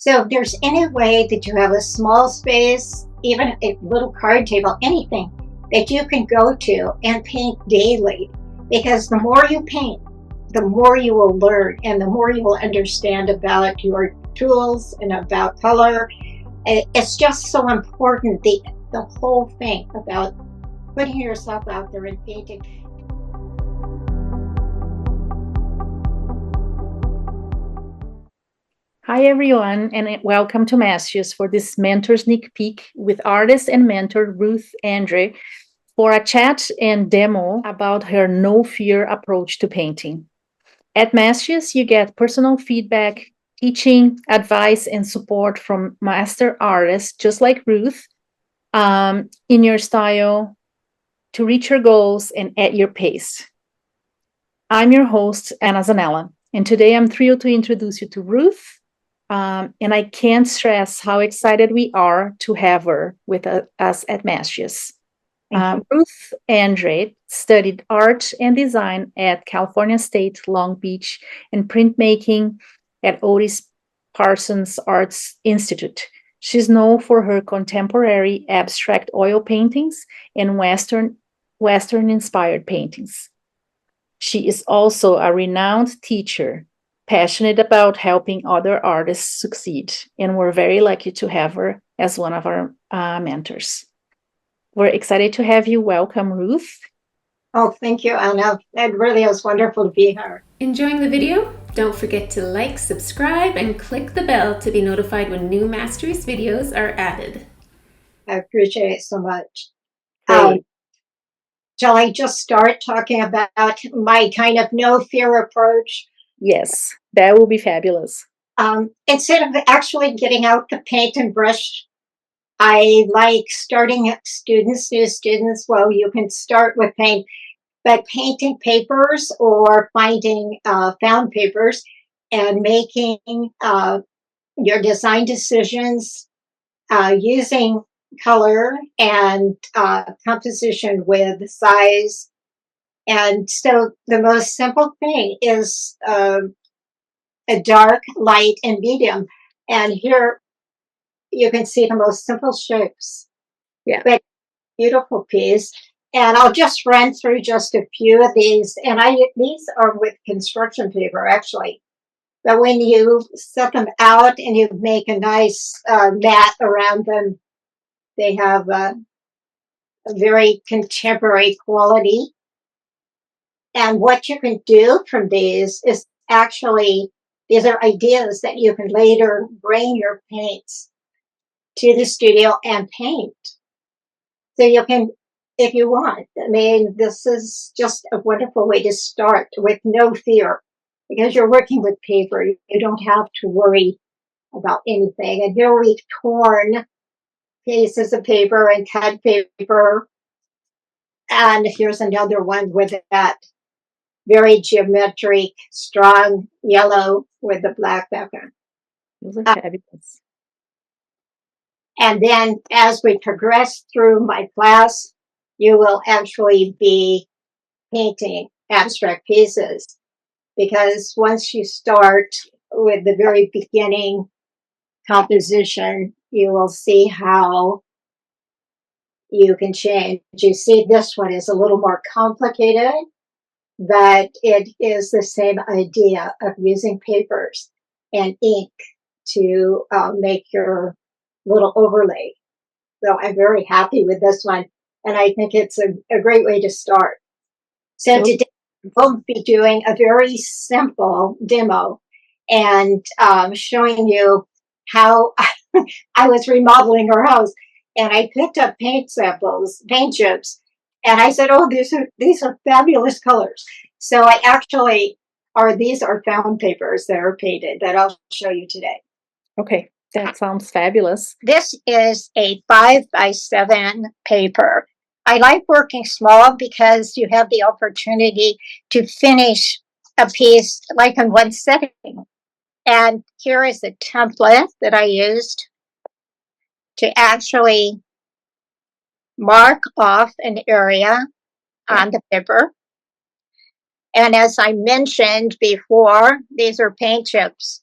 So if there's any way that you have a small space, even a little card table, anything that you can go to and paint daily, because the more you paint, the more you will learn and the more you will understand about your tools and about color. It's just so important, the whole thing about putting yourself out there and painting. Hi, everyone, and welcome to Mastrius for this mentor sneak peek with artist and mentor Ruth Andre for a chat and demo about her no-fear approach to painting. At Mastrius, you get personal feedback, teaching, advice, and support from master artists just like Ruth in your style to reach your goals and at your pace. I'm your host, Anna Zanella, and today I'm thrilled to introduce you to Ruth. And I can't stress how excited we are to have her with us at Mastrius. Ruth Andre studied art and design at California State Long Beach and printmaking at Otis Parsons Arts Institute. She's known for her contemporary abstract oil paintings and Western-inspired paintings. She is also a renowned teacher, passionate about helping other artists succeed, and we're very lucky to have her as one of our mentors. We're excited to have you. Welcome, Ruth. Oh, thank you, Anna. It really is wonderful to be here. Enjoying the video? Don't forget to like, subscribe, and click the bell to be notified when new Mastrius videos are added. I appreciate it so much. Shall I just start talking about my kind of no-fear approach? Yes, that will be fabulous. Instead of actually getting out the paint and brush, I like starting new students. Well, you can start with paint, but painting papers or finding found papers and making your design decisions using color and composition with size. And so the most simple thing is a dark, light, and medium. And here you can see the most simple shapes. Yeah. But beautiful piece. And I'll just run through just a few of these. And these are with construction paper, actually. But when you set them out and you make a nice mat around them, they have a very contemporary quality. And what you can do from these is actually, these are ideas that you can later bring your paints to the studio and paint. So you can, if you want. I mean, this is just a wonderful way to start with no fear, because you're working with paper. You don't have to worry about anything. And here we've torn pieces of paper and cut paper. And here's another one with that very geometric, strong yellow with the black background. Those are fabulous. And then as we progress through my class, you will actually be painting abstract pieces, because once you start with the very beginning composition, you will see how you can change. You see, this one is a little more complicated, but it is the same idea of using papers and ink to make your little overlay. So I'm very happy with this one, and I think it's a great way to start. So today we'll be doing a very simple demo and showing you how I was remodeling our house, and I picked up paint samples, paint chips, and I said, "Oh, these are fabulous colors." So I actually these are found papers that are painted that I'll show you today. Okay, that sounds fabulous. This is a 5x7 paper. I like working small because you have the opportunity to finish a piece like in one setting. And here is a template that I used to actually mark off an area on the paper. And as I mentioned before, these are paint chips.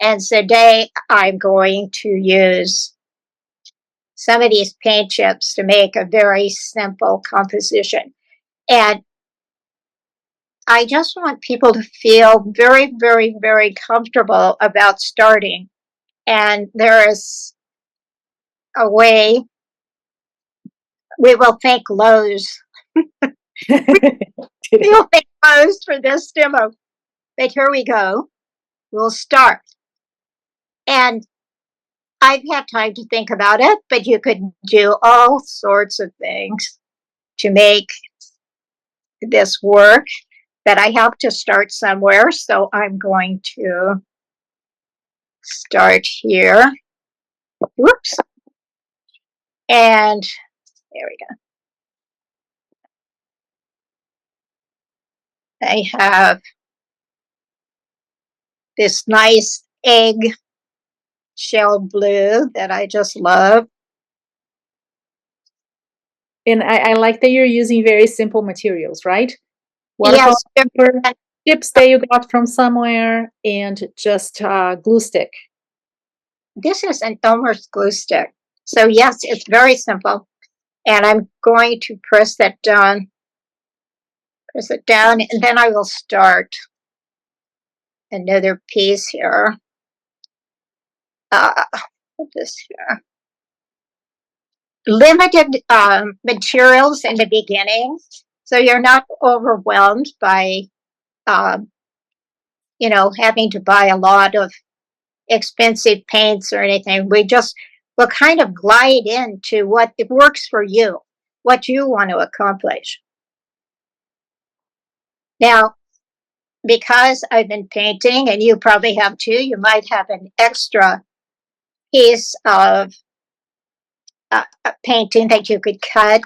And today I'm going to use some of these paint chips to make a very simple composition. And I just want people to feel very, very, very comfortable about starting. And there is a way we will thank Lowe's. We will thank Lowe's for this demo. But here we go. We'll start. And I've had time to think about it, but you could do all sorts of things to make this work. But I have to start somewhere, so I'm going to start here. Whoops. And there we go. I have this nice egg shell blue that I just love. And I like that you're using very simple materials, right? Watercolor Yes, paper, chips that you got from somewhere, and just glue stick. this is an Elmer's glue stick. So yes, it's very simple. And I'm going to press it down, and then I will start another piece here. Put this here. Limited materials in the beginning, so you're not overwhelmed by, having to buy a lot of expensive paints or anything. We'll kind of glide into what works for you, what you want to accomplish. Now, because I've been painting, and you probably have too, you might have an extra piece of a painting that you could cut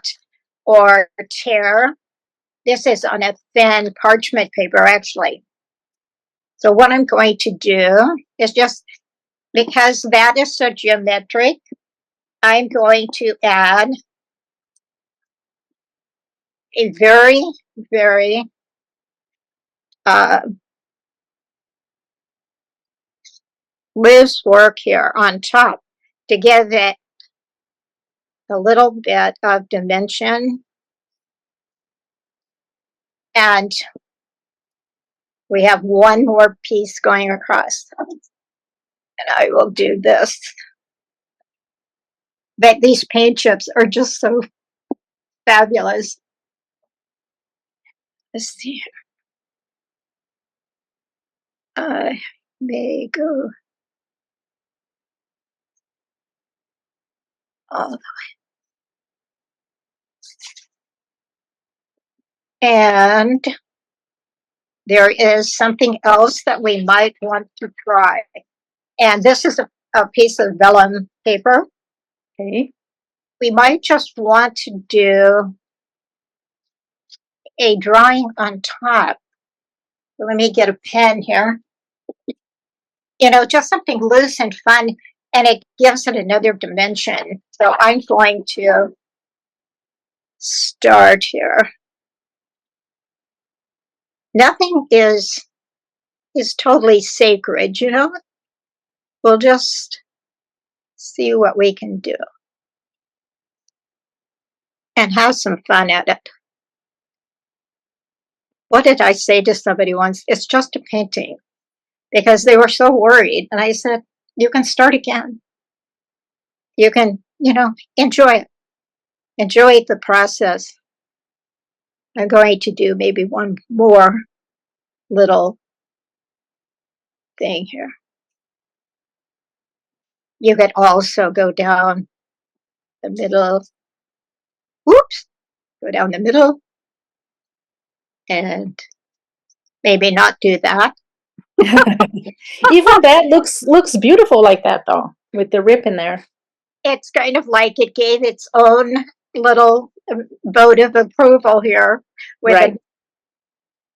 or tear. This is on a thin parchment paper, actually. So what I'm going to do is, just because that is so geometric, I'm going to add a very, very loose work here on top to give it a little bit of dimension. And we have one more piece going across. And I will do this. But these paint chips are just so fabulous. Let's see. I may go all the way. And there is something else that we might want to try. And this is a piece of vellum paper. Okay. We might just want to do a drawing on top. Let me get a pen here. Just something loose and fun, and it gives it another dimension. So I'm going to start here. Nothing is totally sacred, We'll just see what we can do and have some fun at it. What did I say to somebody once? It's just a painting, because they were so worried. And I said, you can start again. You can, enjoy it. Enjoy the process. I'm going to do maybe one more little thing here. You could also go down the middle. Whoops! Go down the middle. And maybe not do that. Even that looks beautiful like that, though, with the rip in there. It's kind of like it gave its own little vote of approval here with, right.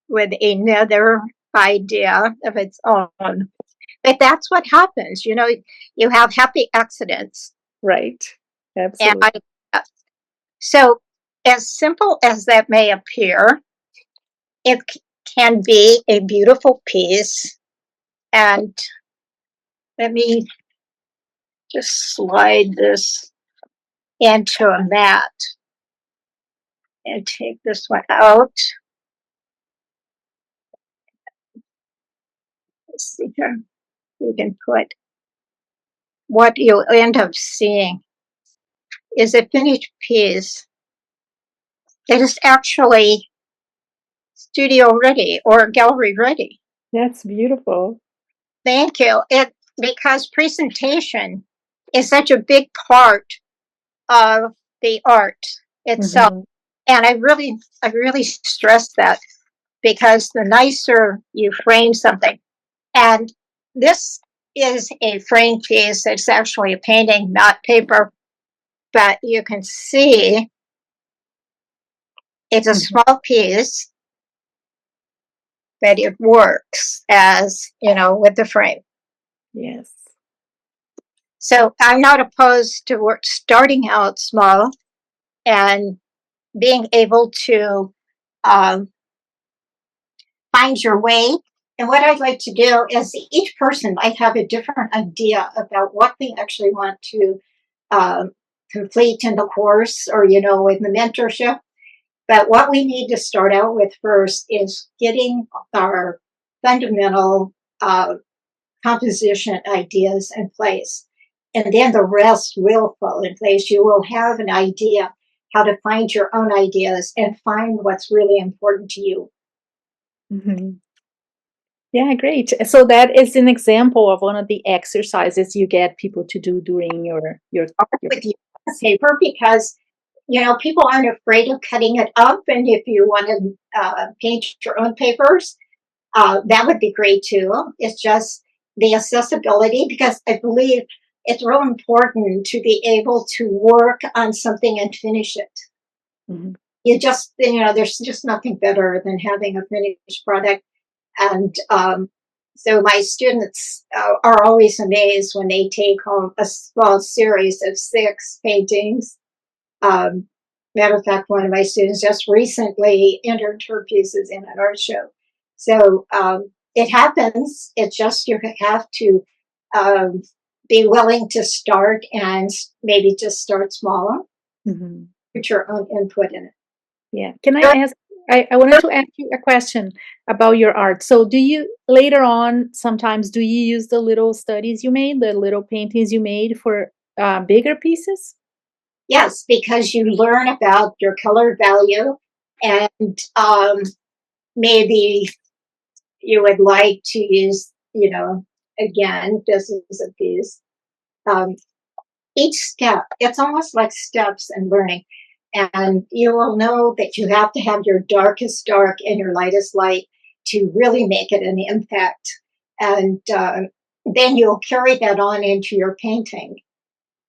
With another idea of its own. But that's what happens. You have happy accidents. Right. Absolutely. So as simple as that may appear, it can be a beautiful piece. And let me just slide this into a mat and take this one out. Let's see here. We can put what you'll end up seeing is a finished piece that is actually studio ready or gallery ready. That's beautiful. Thank you. It because presentation is such a big part of the art itself. Mhm. And I really stress that because the nicer you frame something, and this is a frame piece. It's actually a painting, not paper, but you can see it's a Mhm. small piece, but it works as, with the frame. Yes. So I'm not opposed to work starting out small and being able to um, find your way. And what I'd like to do is each person might have a different idea about what they actually want to um, complete in the course or, in the mentorship. But what we need to start out with first is getting our fundamental composition ideas in place. And then the rest will fall in place. You will have an idea how to find your own ideas and find what's really important to you. Mhm. Yeah, great. So that is an example of one of the exercises you get people to do during your With you paper because people aren't afraid of cutting it up, and if you want to paint your own papers, that would be great too. It's just the accessibility because I believe it's real important to be able to work on something and finish it. Mhm. There's just nothing better than having a finished product. And so my students are always amazed when they take home a small series of 6 paintings. Matter of fact, one of my students just recently entered her pieces in an art show. So it happens. It's just you have to um, be willing to start and maybe just start smaller, Mhm. put your own input in it. Yeah. Can I ask? I wanted to ask you a question about your art. So, do you later on sometimes do you use the little studies you made, the little paintings you made for bigger pieces? Yes, because you learn about your color value and maybe you would like to use, again, this is a piece. Um, each step, it's almost like steps in learning. And you will know that you have to have your darkest dark and your lightest light to really make it an impact. And then you'll carry that on into your painting.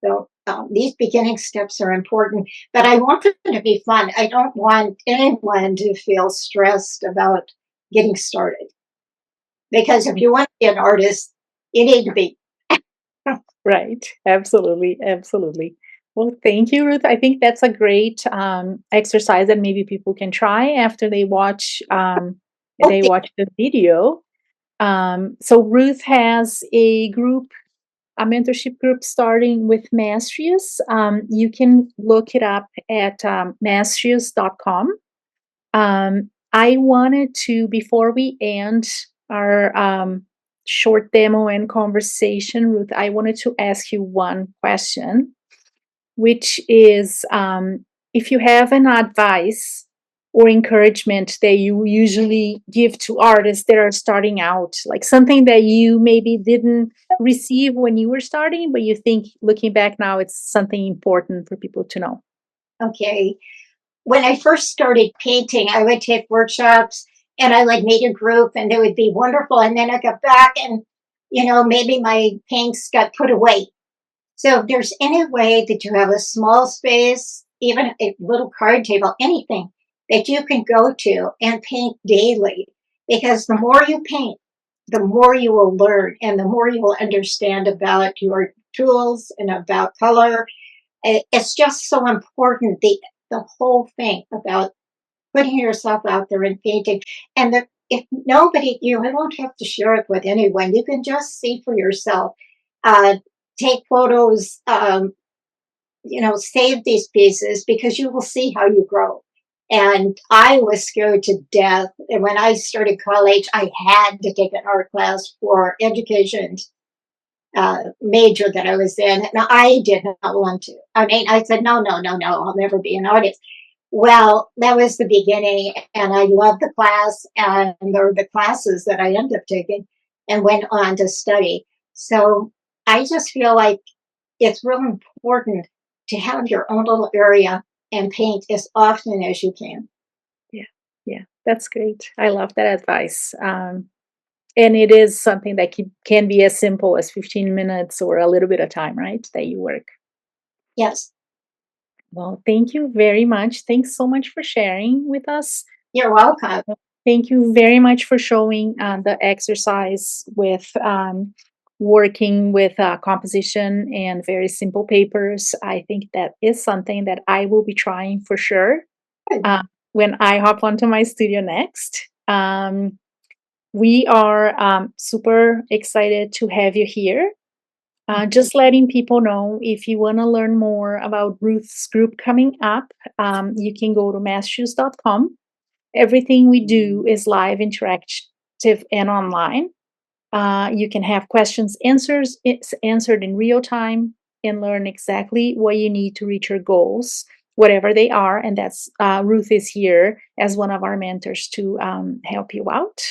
So these beginning steps are important, but I want them to be fun. I don't want anyone to feel stressed about getting started because if you want to be an artist, you need to be. Right. Absolutely. Absolutely. Well, thank you, Ruth. I think that's a great exercise that maybe people can try after they Okay. watch the video. So Ruth has a mentorship group starting with Mastrius. You can look it up at mastrius.com. I wanted to, before we end our short demo and conversation, Ruth, I wanted to ask you one question, which is if you have an advice or encouragement that you usually give to artists that are starting out, like something that you maybe didn't receive when you were starting, but you think looking back now, it's something important for people to know. Okay. When I first started painting, I would take workshops and I like made a group and it would be wonderful. And then I got back and, maybe my paints got put away. So if there's any way that you have a small space, even a little card table, anything that you can go to and paint daily, because the more you paint, the more you will learn and the more you will understand about your tools and about color. It's just so important, the whole thing about putting yourself out there and painting. And if nobody, you don't have to share it with anyone. You can just see for yourself take photos, save these pieces because you will see how you grow. And I was scared to death. And when I started college, I had to take an art class for education major that I was in. And I did not want to. I mean, I said, no, no, no, no, I'll never be an artist. Well, that was the beginning. And I loved the class. And there were the classes that I ended up taking and went on to study. So I just feel like it's real important to have your own little area and paint as often as you can. Yeah, that's great. I love that advice. And it is something that can be as simple as 15 minutes or a little bit of time, right? That you work. Yes, Well, thank you very much. Thanks so much for sharing with us. you're welcome. Thank you very much for showing the exercise with working with composition and very simple papers. I think that is something that I will be trying for sure Good. when I hop onto my studio next. We are super excited to have you here. Just letting people know, if you want to learn more about Ruth's group coming up, you can go to mastrius.com. Everything we do is live, interactive, and online. You can have questions answered in real time and learn exactly what you need to reach your goals, whatever they are. And that's Ruth is here as one of our mentors to help you out.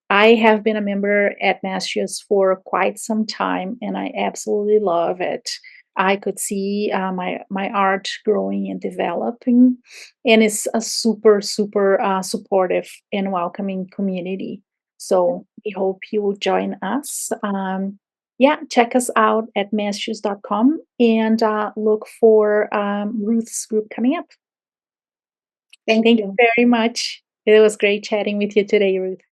I have been a member at Mastrius for quite some time, and I absolutely love it. I could see my art growing and developing, and it's a super supportive and welcoming community. So we hope you will join us. Check us out at mastrius.com and look for Ruth's group coming up. Thank Thank you. you very much. It was great chatting with you today, Ruth.